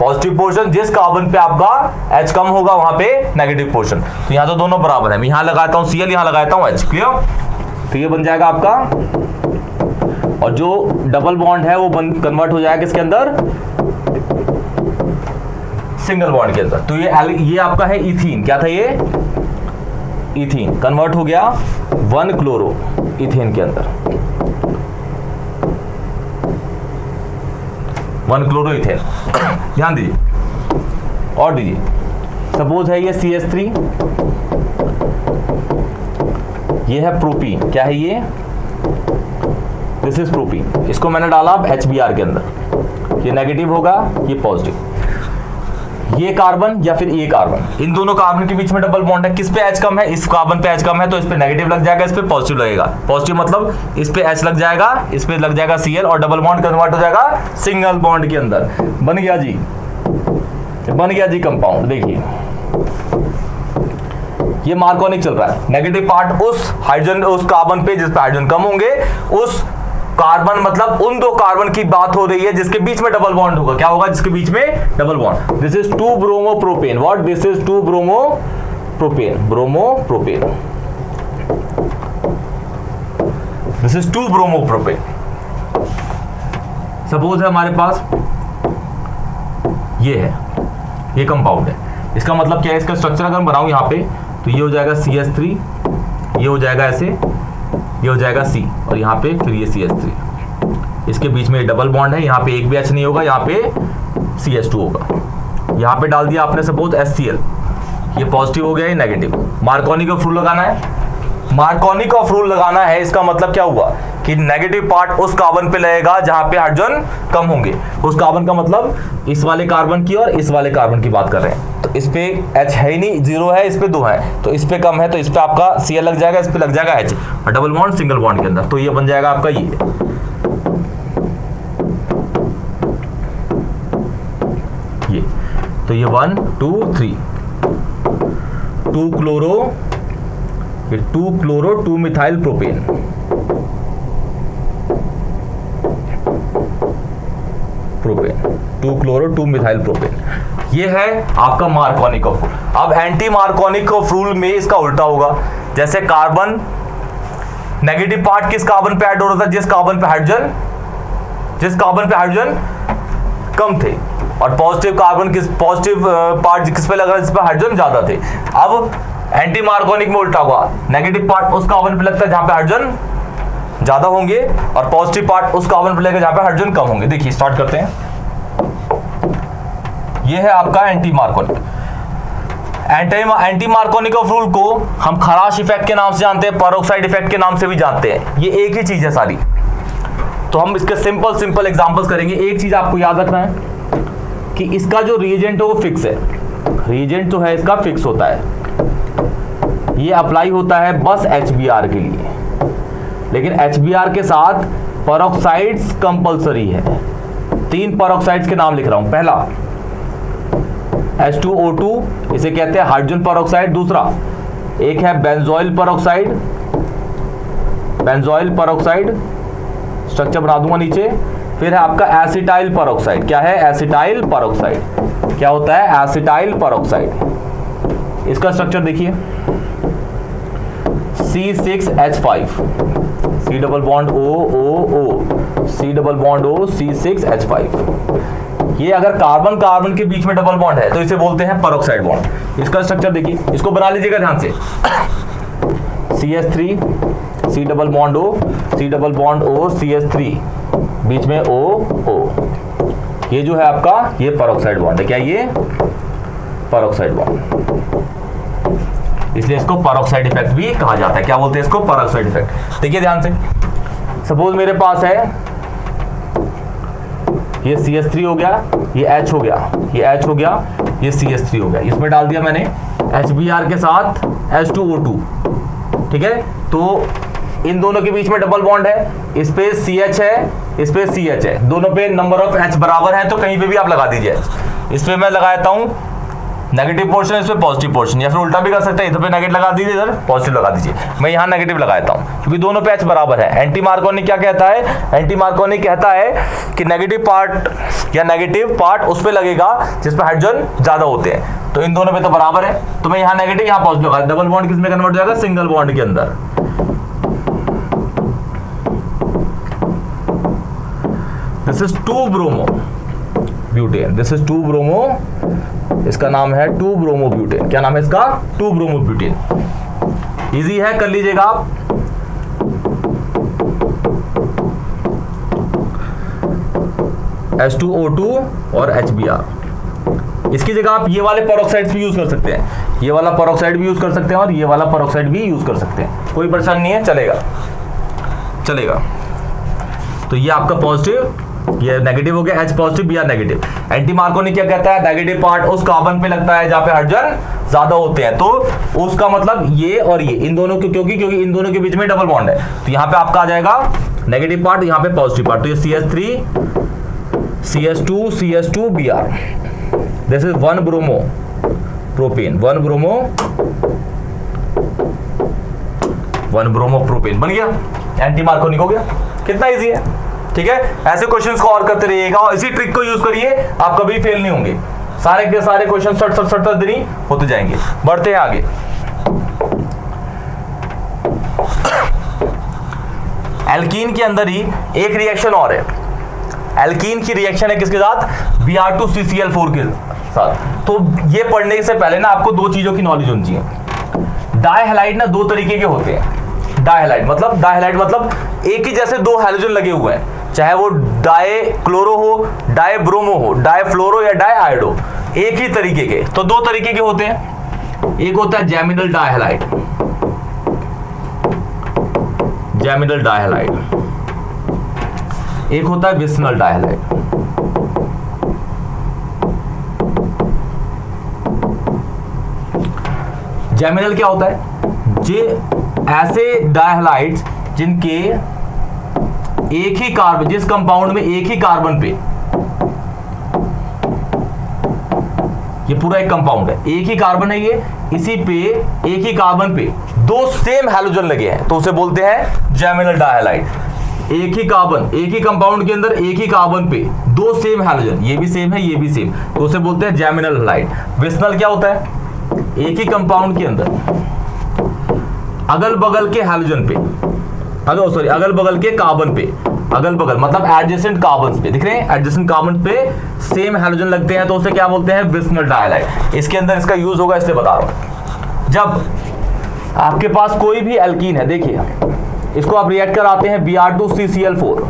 पॉजिटिव पोर्शन, जिस कार्बन पे आपका H कम होगा वहां पे नेगेटिव पोर्शन। तो यहां तो दोनों बराबर है, मैं यहां लगाता हूं Cl, यहां लगाता हूं H। क्लियर? तो ये बन जाएगा आपका, और जो डबल बॉन्ड है वो कन्वर्ट हो जाएगा किसके अंदर, सिंगल बॉन्ड के अंदर। तो ये आपका है इथीन, क्या था ये, इथीन कन्वर्ट हो गया 1 क्लोरो इथेन के अंदर, 1 क्लोरो इथेन। ध्यान दीजिए और दीजिए, सपोज है ये CH3, ये है प्रोपीन, क्या है ये, दिस इज प्रोपीन। इसको मैंने डाला अब HBr के अंदर, ये नेगेटिव होगा, ये पॉजिटिव। ये कार्बन या फिर ये कार्बन, इन दोनों कार्बन के बीच में डबल बॉन्ड है, किस पे H कम है, इस कार्बन पे H कम है, तो इस पे नेगेटिव लग जाएगा, इस पे पॉजिटिव लगेगा। पॉजिटिव मतलब इस पे H लग जाएगा, इस पे लग जाएगा Cl, और डबल बॉन्ड कन्वर्ट हो जाएगा सिंगल बॉन्ड के अंदर। बन गया जी कंपाउंड। देखिए ये मार्कोनिक चल रहा है, नेगेटिव पार्ट उस कार्बन पे जिस पे हाइड्रोजन कम होंगे, उस कार्बन मतलब उन दो कार्बन की बात हो रही है जिसके बीच में डबल बॉन्ड होगा। क्या होगा, जिसके बीच में double bond. This is 2 bromopropane. What, this is 2 bromopropane. This is 2 bromopropane. Suppose है हमारे पास ये है, ये कंपाउंड है, इसका मतलब क्या है, इसका स्ट्रक्चर अगर बनाऊं यहां पे, तो ये हो जाएगा CH3, ये हो जाएगा ऐसे, ये हो जाएगा C, और यहाँ पे फिर ये CH3, इसके बीच में डबल बॉन्ड है, यहाँ पे एक भी H नहीं होगा, यहाँ पे CH2 होगा। यहाँ पे डाल दिया आपने सपोज HCl, ये पॉजिटिव हो गया, ये नेगेटिव। मार्कोनी का रूल लगाना है, मार्कोनी का रूल लगाना है। इसका मतलब क्या हुआ कि नेगेटिव पार्ट उस कार्बन पे लगेगा जहां पे हाइड्रोजन कम होंगे। उस कार्बन का मतलब इस वाले कार्बन की और इस वाले कार्बन की बात कर रहे हैं। तो इस पे H है ही नहीं, 0 है, इस पे 2 है, तो इस पे कम है, तो इस पे आपका Cl लग जाएगा, इस पे लग जाएगा H, और डबल बॉन्ड सिंगल बॉन्ड के अंदर। तो ये बन जाएगा आपका ये तो ये 1 2 3 2 क्लोरो, ये 2 chloro 2 methyl propane, propane 2 chloro 2 methyl propane. ये है आपका मार्कोनी का रूल। अब एंटी मार्कोनी का रूल में इसका उल्टा होगा। जैसे कार्बन, नेगेटिव पार्ट किस कार्बन पे ऐड हो रहा था, जिस कार्बन पे हाइड्रोजन कम थे, और पॉजिटिव पार्ट किस पे लग रहा है, जिस पे हाइड्रोजन ज्यादा थे। अब एंटी मार्कोनिक में उल्टा हुआ, नेगेटिव पार्ट उस कार्बन पे लगता है जहां पे हाइड्रोजन ज्यादा होंगे, और पॉजिटिव पार्ट उस कार्बन पे लगेगा जहां पे हाइड्रोजन कम होंगे। देखिए स्टार्ट करते हैं। ये है आपका anti Markovnikov. Anti Markovnikov of rule को हम खराश इफेक्ट के नाम से जानते हैं, पेरोक्साइड इफेक्ट के नाम से भी जानते हैं। ये एक ही चीज है सारी। तो हम इसके सिंपल एग्जांपल्स करेंगे। एक चीज आपको याद रखना है कि इसका जो रिएजेंट है वो फिक्स है, रिएजेंट जो है इसका फिक्स होता है, ये अप्लाई होता है बस HBr के लिए, लेकिन HBr के साथ पेरोक्साइड्स कंपलसरी है। 3 पेरोक्साइड्स के नाम लिख रहा हूं। पहला H2O2, इसे कहते हैं हाइड्रोजन पेरोक्साइड। दूसरा एक है बेंजोइल पेरोक्साइड, स्ट्रक्चर बना दूंगा नीचे। फिर है आपका एसिटाइल परऑक्साइड। क्या है? Acetyl peroxide. क्या होता है? Acetyl peroxide. इसका स्ट्रक्चर देखिए, C6H5, C double bond O, C double bond O, C6H5। ये अगर कार्बन कार्बन के बीच में डबल बॉन्ड है तो इसे बोलते हैं परऑक्साइड बॉन्ड। इसका स्ट्रक्चर देखिए, इसको बना लीजिएगा ध्यान से, CH3, C double bond O, C double bond O, CH3, बीच में O। ये जो है आपका, ये परऑक्साइड बॉन्ड है। क्या ये? Peroxide bond. इसलिए इसको परऑक्साइड इफेक्ट भी कहा जाता है। क्या बोलते हैं इसको? Peroxide effect. देखिए ध्यान से, सपोज मेरे पास है ये CH3 हो गया, ये H हो गया, ये H हो गया, ये CH3 हो गया। इसमें डाल दिया मैंने HBr के साथ H2O2। ठीक है, तो इन दोनों के बीच में डबल बॉन्ड है, इस पे CH है, इस पे CH है, दोनों पे नंबर ऑफ H बराबर है, तो कहीं पे भी आप लगा दीजिए। इस पे मैं लगाता हूं नेगेटिव पोर्शन, इस पे पॉजिटिव पोर्शन, या फिर उल्टा भी कर सकते हैं, इधर पे नेगेटिव लगा दीजिए, इधर पॉजिटिव लगा दीजिए। मैं यहाँ नेगेटिव लगाता हूँ क्योंकि दोनों पे H बराबर है। एंटी मार्कोनी क्या कहता है? एंटी मार्कोनी कहता है कि नेगेटिव पार्ट या नेगेटिव पार्ट उस पे लगेगा जिस पे हाइड्रोजन ज्यादा होते हैं। तो इन दोनों पे तो बराबर है, तो मैं यहाँ नेगेटिव, यहाँ पॉजिटिव लगा। डबल बॉन्ड किस में कन्वर्ट हो जाएगा? सिंगल बॉन्ड के अंदर। This is two bromo butane. This is two bromo, इसका नाम है 2-ब्रोमो ब्यूटेन। क्या नाम है इसका? 2-ब्रोमो ब्यूटेन। इजी है, कर लीजिएगा आप। H2O2 और HBr। इसकी जगह आप ये वाले पेरोक्साइड्स भी यूज कर सकते हैं, ये वाला पेरोक्साइड भी यूज कर सकते हैं और ये वाला पेरोक्साइड भी यूज कर सकते हैं, कोई परेशानी नहीं है, चलेगा। तो ये आपका पॉजिटिव, ये नेगेटिव हो गया, H positive, Br negative. Anti Markovnikov क्या कहता है? नेगेटिव पार्ट उस कार्बन पे लगता है जहां पे हाइड्रोजन ज्यादा होते हैं। तो उसका मतलब ये और ये, इन दोनों के, क्योंकि इन दोनों के बीच में डबल बॉन्ड है, तो यहाँ पे आपका आ जाएगा नेगेटिव पार्ट, यहाँ पे पॉजिटिव पार्ट। तो ये CH3, CH2, CH2, Br। This is one bromo propane, one bromo propane बन गया, एंटी मार्कोनिक हो गया। कितना इजी है। ठीक है, ऐसे क्वेश्चंस को और करते रहिएगा और इसी ट्रिक को यूज करिए, आप कभी फेल नहीं होंगे। सारे के सारे क्वेश्चन सट देनी होते जाएंगे। बढ़ते हैं आगे। एल्कीन के अंदर ही एक रिएक्शन और है। एल्कीन की रिएक्शन है किसके साथ? Br2CCl4 के साथ। तो ये पढ़ने से पहले ना आपको दो चीजों की नॉलेज होनी चाहिए। डाइहैलाइड ना दो तरीके के होते हैं। डाइहैलाइड मतलब एक ही जैसे दो हैलोजन लगे हुए हैं, चाहे वो डाई क्लोरो हो, डाई ब्रोमो हो, डाई फ्लोरो या डाई आयोडो, एक ही तरीके के। तो दो तरीके के होते हैं, एक होता है जैमिनल डाइहैलाइड, एक होता है विसनल डाइहैलाइड। जैमिनल क्या होता है? जे ऐसे डाइहैलाइड्स जिनके एक ही कार्बन, जिस कंपाउंड में एक ही कार्बन पे, ये पूरा एक कंपाउंड है, एक ही कार्बन है ये, इसी पे एक ही कार्बन पे दो सेम हैलोजन लगे हैं, तो उसे बोलते हैं जैमिनल डाइहैलाइड। एक ही कार्बन, एक ही कंपाउंड के अंदर एक ही कार्बन पे दो सेम हैलोजन, ये भी सेम है, ये भी सेम, तो उसे बोलते हैं जैमिनल हैलाइड। विसनल क्या होता है? एक ही कंपाउंड के अंदर अगल बगल के हैलोजन पे, अगल बगल के कार्बन पे, अगल बगल मतलब एडजेसेंट कार्बन पे, दिख रहे हैं, एडजेसेंट कार्बन पे सेम हैलोजन लगते हैं, तो उसे क्या बोलते हैं? विसनल डाइहैलाइड। इसके अंदर इसका यूज होगा, इसलिए बता रहा हूं। जब आपके पास कोई भी एल्कीन है, देखिए इसको आप रिएक्ट कराते हैं Br2CCl4,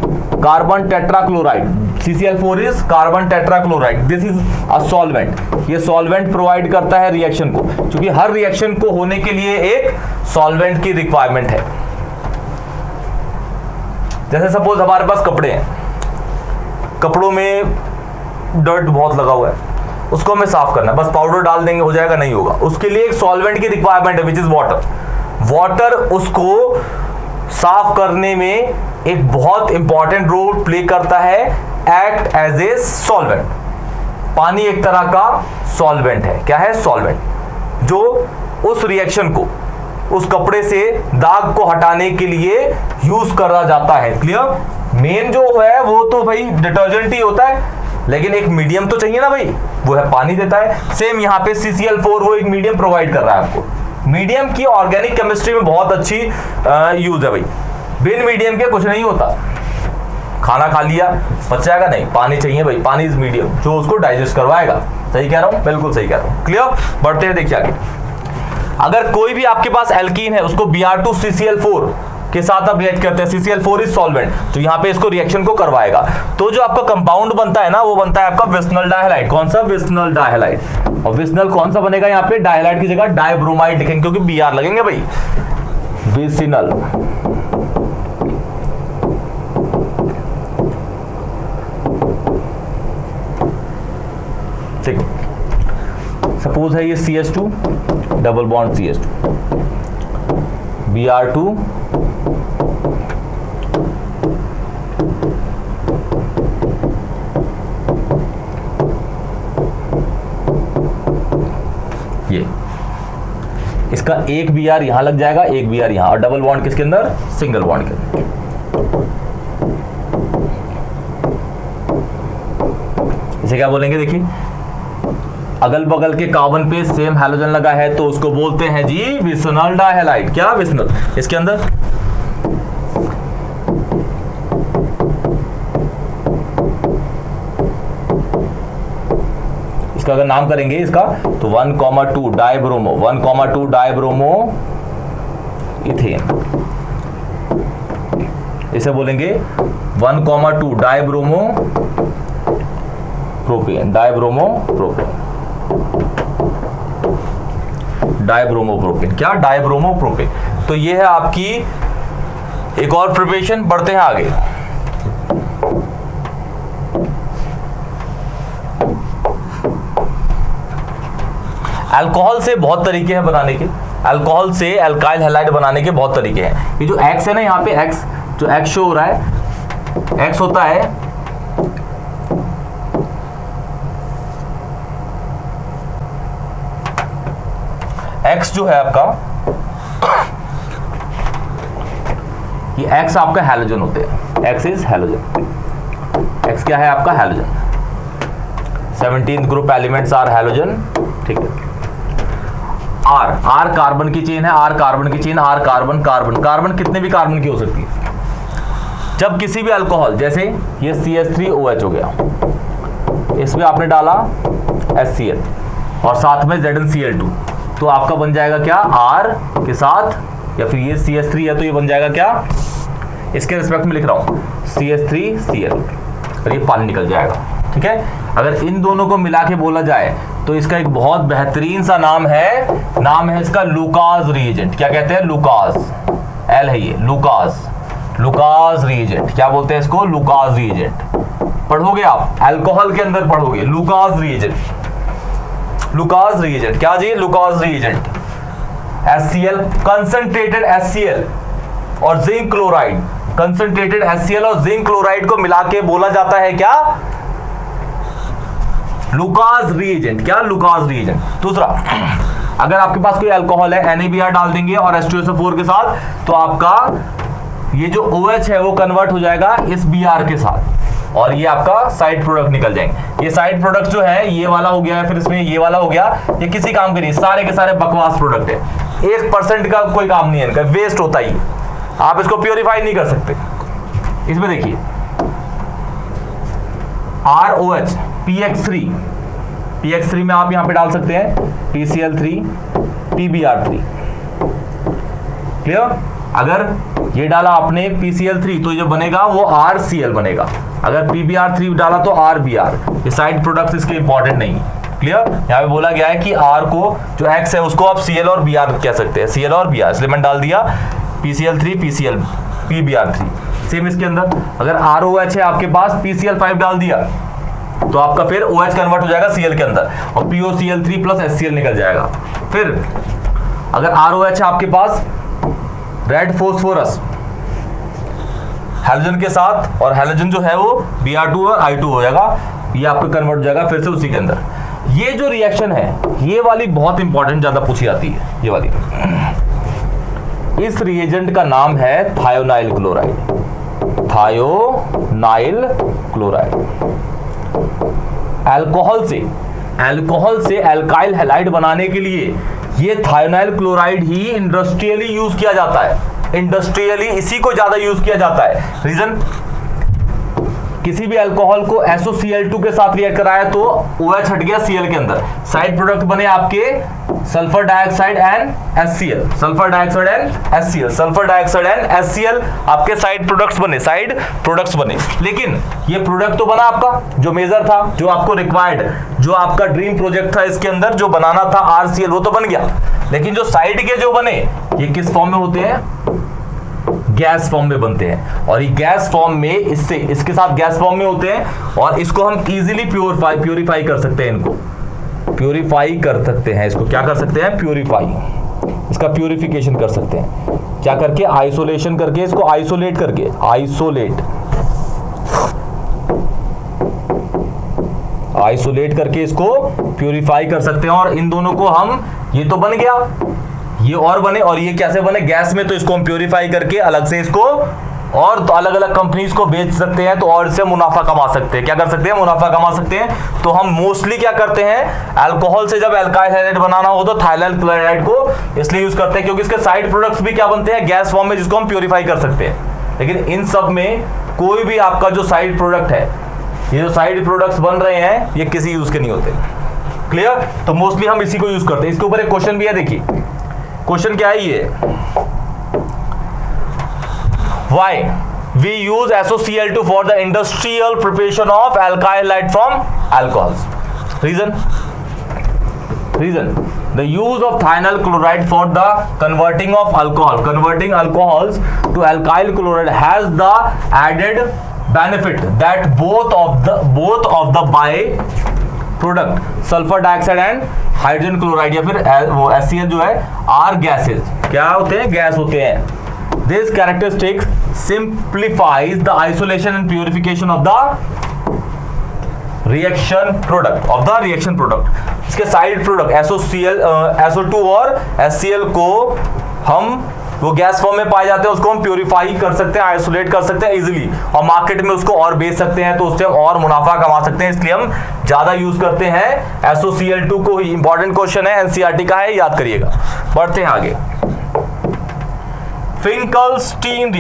carbon tetrachloride. CCl4 is carbon tetrachloride. This is a solvent. ये सॉल्वेंट प्रोवाइड करता है रिएक्शन को, क्योंकि हर रिएक्शन को होने के लिए एक सॉल्वेंट की रिक्वायरमेंट है। जैसे सपोज हमारे पास कपड़े हैं, कपड़ों में डर्ट बहुत लगा हुआ है, उसको हमें साफ करना है, बस पाउडर डाल देंगे हो जाएगा? नहीं होगा, उसके लिए एक सॉल्वेंट की रिक्वायरमेंट है, विच इज वाटर। वाटर उसको साफ करने में एक बहुत इंपॉर्टेंट रोल प्ले करता है, एक्ट एज ए सॉल्वेंट। पानी एक तरह का सॉल्वेंट है। क्या है? सॉल्वेंट, जो उस रिएक्शन को, उस कपड़े से दाग को हटाने के लिए यूज करा जाता है। क्लियर? मेन जो है वो तो भाई डिटर्जेंट ही होता है, लेकिन एक मीडियम तो चाहिए ना भाई, वो है पानी देता है। सेम यहाँ पे CCl4 वो एक मीडियम प्रोवाइड कर रहा है आपको। मीडियम की ऑर्गेनिक केमिस्ट्री में बहुत अच्छी यूज है भाई। बिन मीडियम के कुछ नहीं होता। खाना खा लिया पच जाएगा नहीं, पानी चाहिए भाई, पानी इज मीडियम जो उसको डाइजेस्ट करवाएगा। सही कह रहा हूँ, बिल्कुल सही कह रहा हूँ। क्लियर? बढ़ते हैं, देखिए आगे। अगर कोई भी आपके पास एल्कीन है, उसको Br2CCl4 के साथ आप रिएक्ट करते हैं, CCl4 इज सॉल्वेंट, तो यहाँ पे इसको रिएक्शन को करवाएगा, तो जो आपका कंपाउंड बनता है ना, वो बनता है आपका विस्नल डायहालाइड। कौन सा? विस्नल डायहालाइड। और विस्नल कौन सा बनेगा यहाँ पे? डायहालाइड की जगह डाइब्रोमाइड लिखेंगे, क्योंकि Br लगेंगे भाई। विसिनल ठीक। सपोज है ये CH2 double bond CH2 Br2 ये इसका एक Br यहां लग जाएगा, एक Br यहां, और डबल बॉन्ड किसके अंदर? सिंगल बॉन्ड के अंदर। इसे क्या बोलेंगे? देखिए, अगल बगल के कार्बन पे सेम हैलोजन लगा है तो उसको बोलते हैं जी विसिनल डायहालाइड। क्या? विसिनल। इसके अंदर इसका अगर नाम करेंगे इसका तो 1,2 डाइब्रोमो, 1,2 डाइब्रोमो इथेन, इसे बोलेंगे 1,2 dibromo propane, dibromo propane, dibromo propane. क्या? Dibromo propane. तो ये है आपकी एक और प्रिपरेशन। बढ़ते हैं आगे। अल्कोहल से बहुत तरीके हैं बनाने के। अल्कोहल से एल्काइल हैलाइड बनाने के बहुत तरीके हैं। ये जो X है ना, यहाँ पे X जो X शो हो रहा है, X होता है X जो है आपका, ये X आपका हैलोजन होते हैं। X is halogen. X क्या है आपका? Halogen. 17th group elements are halogen. ठीक है। R कार्बन की चेन है, R कार्बन की chain, R carbon carbon carbon कितने भी कार्बन की हो सकती है। जब किसी भी अल्कोहल, जैसे ये CH3OH हो गया, इसमें आपने डाला HCl और साथ में ZnCl2, तो आपका बन जाएगा क्या? R के साथ, या फिर ये CH3 है तो ये बन जाएगा क्या? इसके रिस्पेक्ट में लिख रहा हूं CH3Cl, और ये पानी निकल जाएगा। ठीक है। अगर इन दोनों को मिला के बोला जाए तो इसका एक बहुत बेहतरीन सा नाम है इसका लुकास रिएजेंट। क्या कहते हैं? लुकास। L है ये, लुकास रिएजेंट। क्या बोलते हैं इसको? Lucas reagent. पढ़ोगे आप, अल्कोहल के अंदर पढ़ोगे लुकास रिएजेंट। लुकास रिएजेंट क्या जी? Lucas reagent. HCl, concentrated HCl और जिंक क्लोराइड, कंसंट्रेटेड HCl और जिंक क्लोराइड को मिला के बोला जाता है क्या? Lucas reagent. क्या? Lucas reagent. दूसरा, अगर आपके पास कोई अल्कोहल है, NaBr डाल देंगे और H2SO4 के साथ, तो आपका ये जो OH है वो कन्वर्ट हो जाएगा इस Br के साथ, और ये आपका साइड प्रोडक्ट निकल जाएंगे। ये साइड प्रोडक्ट जो है, ये वाला हो गया, फिर इसमें ये वाला हो गया, ये किसी काम के नहीं, सारे के सारे बकवास प्रोडक्ट है। 1% का कोई काम नहीं है इनका, वेस्ट होता ही। आप इसको प्योरीफाई नहीं कर सकते। इसमें देखिए ROH PX3 में आप यहां पे डाल सकते हैं PCl3 PBr3। क्लियर? अगर ये डाला आपने PCl3 तो ये बनेगा वो RCl बनेगा। अगर PBr3 डाला तो RBr। ये साइड प्रोडक्ट्स इसके इंपॉर्टेंट नहीं। क्लियर? यहां पे बोला गया है कि R को, जो X है उसको आप Cl और Br कह सकते हैं, Cl और Br, इसलिए मैंने डाल दिया PCl3 PBr3। सेम इसके अंदर अगर ROH है आपके पास, PCl5 डाल दिया तो आपका फिर OH कन्वर्ट हो जाएगा Cl के अंदर, और POCl3 प्लस HCl निकल जाएगा। फिर अगर ROH है आपके पास, रेड फोस्फोरस हैलोजन के साथ, और हैलोजन जो है वो Br2 और I2 हो जाएगा, ये आपका कन्वर्ट हो जाएगा फिर से उसी के अंदर। ये जो रिएक्शन है, ये वाली बहुत इंपॉर्टेंट, ज्यादा पूछी जाती है ये वाली। इस रिएजेंट का नाम है thionyl chloride. Thionyl chloride. Alcohol से एल्काइल हैलाइड बनाने के लिए ये थायोनाइल क्लोराइड ही इंडस्ट्रियली यूज किया जाता है, इंडस्ट्रियली इसी को ज्यादा यूज किया जाता है। रीजन, किसी भी अल्कोहल को SOCl2 के साथ रिएक्ट कराया तो OH हट गया Cl के अंदर, साइड प्रोडक्ट बने आपके sulphur dioxide and HCl, sulphur dioxide and HCl, sulphur dioxide and HCl आपके साइड प्रोडक्ट्स बने। लेकिन ये प्रोडक्ट तो बना आपका, जो मेजर था, जो आपको रिक्वायर्ड, जो आपका ड्रीम प्रोजेक्ट था इसके अंदर जो बनाना था RCl, वो तो बन गया। लेकिन जो साइड के जो बने ये किस फॉर्म में होते हैं? गैस फॉर्म में बनते हैं। और ये गैस फॉर्म में इसके साथ गैस फॉर्म में होते हैं और इसको हम इजीली प्योरीफाई कर सकते हैं, इनको प्योरीफाई कर सकते हैं। इसको क्या कर सकते हैं? प्योरीफाई, इसका प्योरिफिकेशन कर सकते हैं। क्या करके? आइसोलेशन करके, इसको आइसोलेट करके, आइसोलेट करके इसको प्योरीफाई कर सकते हैं। और इन दोनों को हम, ये तो बन गया, ये और बने, और ये कैसे बने? गैस में। तो इसको हम प्योरीफाई करके अलग से इसको और तो अलग अलग कंपनीज को बेच सकते हैं, तो और इससे मुनाफा कमा सकते हैं। क्या कर सकते हैं? मुनाफा कमा सकते हैं। तो हम मोस्टली क्या करते हैं? अल्कोहल से जब एल्काइल हैलाइड बनाना हो तो थाइनाइल क्लोराइड को इसलिए यूज करते हैं क्योंकि इसके साइड प्रोडक्ट्स भी क्या बनते हैं? गैस फॉर्म में, जिसको हम प्योरीफाई कर सकते हैं। लेकिन इन सब में कोई भी आपका जो साइड प्रोडक्ट है, ये जो साइड प्रोडक्ट्स बन रहे हैं, ये किसी यूज के नहीं होते। क्लियर? तो मोस्टली हम इसी को यूज करते हैं। इसके ऊपर एक क्वेश्चन भी है, देखिए क्वेश्चन क्या है ये, why we use SOCl2 for the industrial preparation of alkyl halide from alcohols? Reason, the use of thionyl chloride for the converting alcohols to alkyl chloride has the added benefit that both of the by product sulphur dioxide and hydrogen chloride या फिर वो HCl जो है are gases, क्या होते हैं? Gas होते हैं। This characteristics simplifies the isolation and purification of the reaction product. इसके साइड प्रोडक्ट SO2 और HCl को हम, वो गैस फॉर्म में पाए जाते हैं, उसको हम प्योरीफाई कर सकते हैं, आइसोलेट कर सकते हैं इजीली, और मार्केट में उसको और बेच सकते हैं, तो उससे हम और मुनाफा कमा सकते हैं। इसलिए हम ज्यादा यूज करते हैं SOCl2 को ही। इंपॉर्टेंट क्वेश्चन है, NCERT का है, याद करिएगा। बढ़ते हैं आगे। फिंकलस्टीन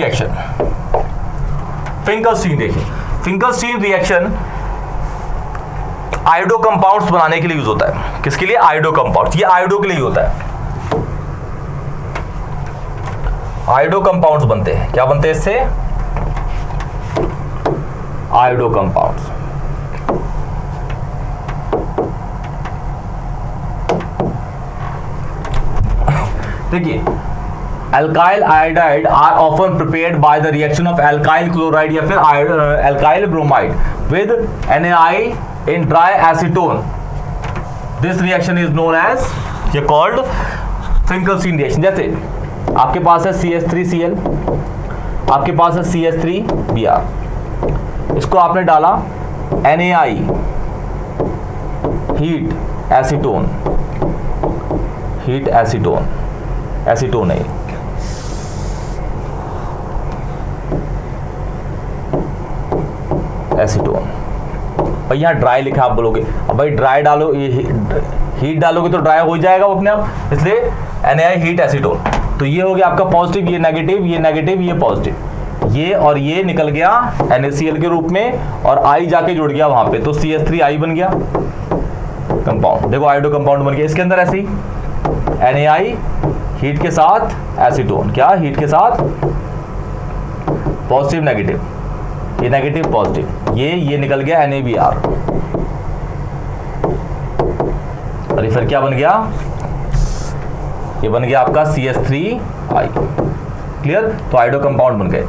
रिएक्शन आयोडो कंपाउंड्स बनाने के लिए यूज होता है। किसके लिए? Iodo compounds. ये आयोडो के लिए होता है। आयोडो कंपाउंड्स बनते हैं। क्या बनते हैं इससे? Iodo compounds. देखिए, alkyl iodide are often prepared by the reaction of alkyl chloride या फिर alkyl bromide with NaI in dry acetone. This reaction is known as, ये कॉल्ड फिंकलस्टीन रिएक्शन। जैसे आपके पास है CH3Cl, आपके पास है CH3Br, इसको आपने डाला NaI हीट एसीटोन एसीटोन है, एसीटोन। और यहाँ ड्राई लिखा, आप बोलोगे अब भाई ड्राई डालो, ये हीट डालोगे तो ड्राई हो जाएगा वो अपने आप, इसलिए NaI हीट एसीटोन। तो ये हो गया आपका पॉजिटिव, ये नेगेटिव, ये नेगेटिव, ये पॉजिटिव, ये और ये निकल गया NaCl के रूप में और I जाके जुड़ गया वहां पे, तो CH3I बन गया कंपाउंड। देखो आयोडो कंपाउंड बन गया। इसके अंदर ऐसे ही NaI हीट के साथ एसीटोन, क्या हीट के साथ पॉजिटिव नेगेटिव, ये नेगेटिव पॉजिटिव, ये निकल गया NaBr और ये फिर क्या बन गया? ये बन गया आपका CH3I। क्लियर? तो आयोडो कंपाउंड बन गए।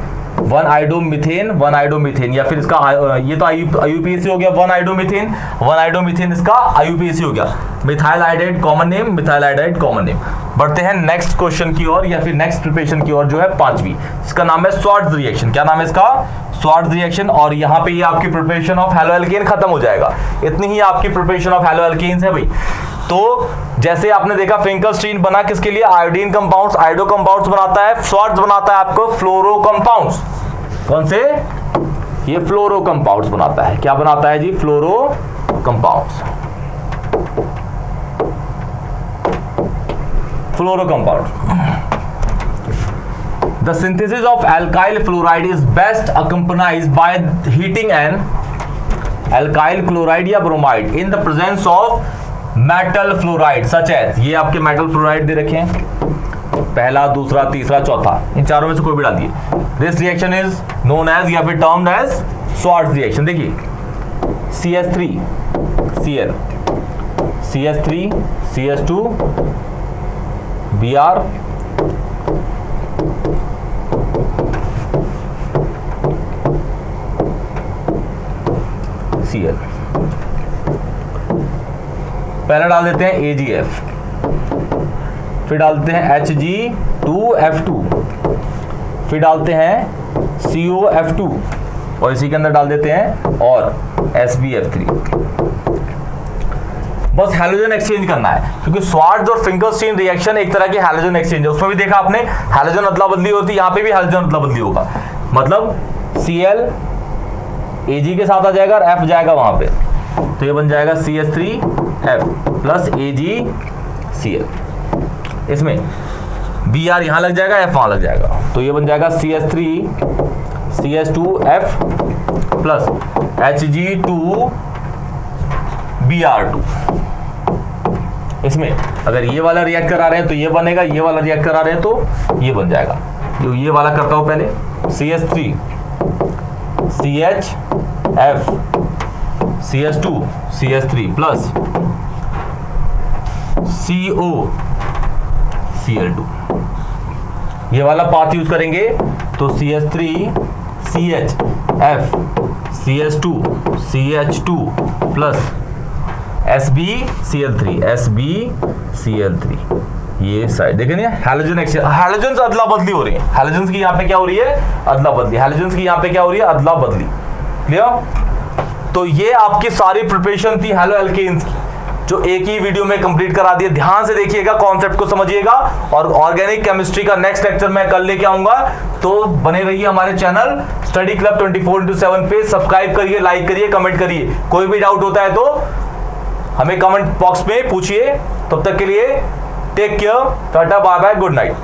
1 आयोडोमीथेन या फिर इसका ये तो IUPAC हो गया, 1 आयोडोमीथेन इसका IUPAC हो गया। Methyl iodide common name, methyl iodide common name. बढ़ते हैं नेक्स्ट क्वेश्चन की ओर या फिर नेक्स्ट प्रिपरेशन की ओर, जो है 5वीं। इसका नाम है स्वार्ट्ज रिएक्शन। क्या नाम है इसका? Swarts reaction. और यहाँ पे ये आपकी प्रिपरेशन ऑफ हैलोएल्केन खत्म हो जाएगा। इतनी ही आपकी प्रिपरेशन ऑफ हैलोएल्केन्स है भाई। तो जैसे आपने देखा फिंकलस्टीन बना किसके लिए? आयोडीन कंपाउंड्स, आयोडो कंपाउंड्स बनाता है। स्वार्ट्ज बनाता है आपको फ्लोरो कंपाउंड्स। कौन से? ये फ्लोरो कंपाउंड्स बनाता है। क्या बनाता है जी? Fluoro compounds. Fluoro compound. The synthesis of alkyl fluoride is best accompanied by heating an alkyl chloride या bromide in the presence of metal fluoride such as, ये आपके metal fluoride दे रखे हैं, पहला, दूसरा, तीसरा, चौथा, इन चारों में से कोई भी डाल दिए। This reaction is known as या फिर termed as Schwarz reaction। देखिए CH3 Cl, CH3 CH2 Br Cl, पहला डाल देते हैं AgF, फिर डालते हैं Hg2F2, फिर डालते हैं COF2 और इसी के अंदर डाल देते हैं और SbF3। बस हैलोजन एक्सचेंज करना है, क्योंकि स्वार्ट्ज और फिंकरस्टीन रिएक्शन एक तरह की हैलोजन एक्सचेंज है। उसमें भी देखा आपने हैलोजन अदला बदली होती है, यहाँ पे भी हैलोजन अदला बदली होगा। मतलब Cl Ag के साथ आ जाएगा और F जाएगा वहां पे, तो ये बन जाएगा CH3F प्लस AgCl। इसमें Br यहां लग जाएगा, F वहां लग जाएगा, तो ये बन जाएगा CH3CH2F प्लस Hg2Br2। इसमें अगर ये वाला रिएक्ट करा रहे हैं तो ये बनेगा, ये वाला रिएक्ट करा रहे हैं तो ये बन जाएगा। जो ये वाला करता हूं पहले, CH3 CHF CH2 CH3 plus CO Cl2, ये वाला पाथ यूज करेंगे तो CH3 CHF CH2 CH2 plus SbCl3 ये साइड देखें, हैलोजन एक्सचेंज, हैलोजन से अदला बदली हो रही है। हैलोजन की यहाँ पे क्या हो रही है? अदला बदली। हैलोजन की यहाँ पे क्या हो रही है? अदला बदली। क्लियर? तो ये आपकी सारी प्रिपरेशन थी हैलो एल्केन्स की, जो एक ही वीडियो में कंप्लीट करा दिए। ध्यान से देखिएगा, कॉन्सेप्ट को समझिएगा, और ऑर्गेनिक केमिस्ट्री का नेक्स्ट लेक्चर मैं कल लेके आऊंगा। तो बने रहिए हमारे चैनल स्टडी क्लब 24/7 पे। सब्सक्राइब करिए, लाइक करिए, कमेंट करिए। कोई भी डाउट होता है तो हमें कमेंट बॉक्स में पूछिए। तब तक के लिए take care, ta-ta, bye bye, good night.